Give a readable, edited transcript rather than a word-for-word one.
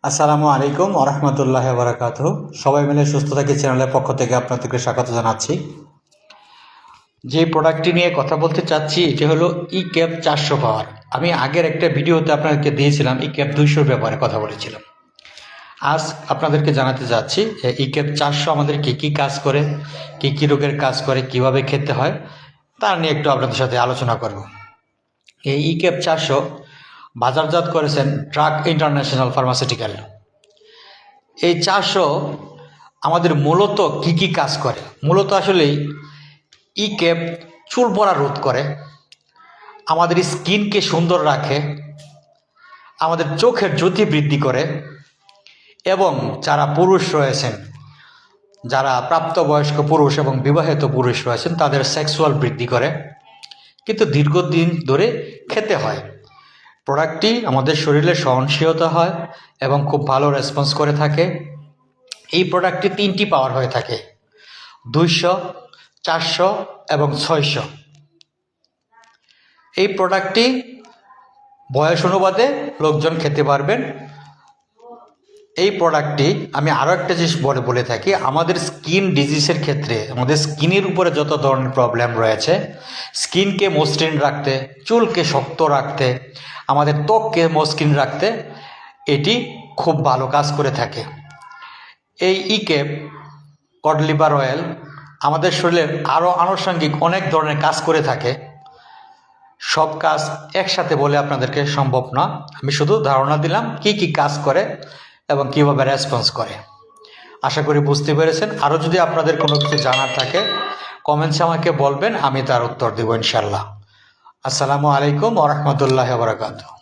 আসসালামু আলাইকুম ওরহমতুল্লাহ বারাকাতুহু। সবাই মিলে সুস্থ থাকি চ্যানেলের পক্ষ থেকে আপনাদেরকে স্বাগত জানাচ্ছি। যে প্রোডাক্টটি নিয়ে কথা বলতে চাচ্ছি এটি হলো ইক্যাপ 400 পাওয়ার। আমি আগের একটা ভিডিওতে আপনাদেরকে দিয়েছিলাম ইক্যাপ 200 ব্যাপারে কথা বলেছিলাম। আজ আপনাদেরকে জানাতে চাচ্ছি ইক্যাপ 400 আমাদের কী কাজ করে, কী রোগের কাজ করে, কিভাবে খেতে হয় তা নিয়ে একটু আপনাদের সাথে আলোচনা করব। এই ইক্যাপ 400 বাজারজাত করেছেন ড্রাগ ইন্টারন্যাশনাল ফার্মাসিউটিক্যাল। এই 400 আমাদের মূলত কী কাজ করে, মূলত আসলেই ইক্যাপ চুল পড়া রোধ করে, আমাদের স্কিনকে সুন্দর রাখে, আমাদের চোখের জ্যোতি বৃদ্ধি করে এবং যারা পুরুষ রয়েছেন, যারা প্রাপ্তবয়স্ক পুরুষ এবং বিবাহিত পুরুষ রয়েছেন তাদের সেক্সুয়াল বৃদ্ধি করে, কিন্তু দীর্ঘদিন ধরে খেতে হয়। প্রোডাক্টটি আমাদের শরীরে সহনশীলতা হয় এবং খুব ভালো রেসপন্স করে থাকে। এই প্রোডাক্টটি 3টি পাওয়ার হয়ে থাকে, 200, 400 এবং 600। এই প্রোডাক্টটি বয়স অনুপাতে লোকজন খেতে পারবেন। এই প্রোডাক্টটি আমি আরও একটা জিনিস বলে থাকি, আমাদের স্কিন ডিজিজের ক্ষেত্রে, আমাদের স্কিনের উপরে যত ধরনের প্রবলেম রয়েছে, স্কিনকে মসৃণ রাখতে, চুলকে শক্ত রাখতে, আমাদের ত্বককে মসৃণ রাখতে এটি খুব ভালো কাজ করে থাকে। এই ইক্যাপ কড লিভার অয়েল আমাদের শরীরের আরও আনুষঙ্গিক অনেক ধরনের কাজ করে থাকে। সব কাজ একসাথে বলে আপনাদেরকে সম্ভব না, আমি শুধু ধারণা দিলাম কী কাজ করে এবং কীভাবে রেসপন্স করে। আশা করি বুঝতে পেরেছেন। আরও যদি আপনাদের কোনো কিছু জানার থাকে কমেন্টসে আমাকে বলবেন, আমি তার উত্তর দেব ইনশাল্লাহ। আসসালামু আলাইকুম ওরহমতুল্লাহ বারাকাতুহু।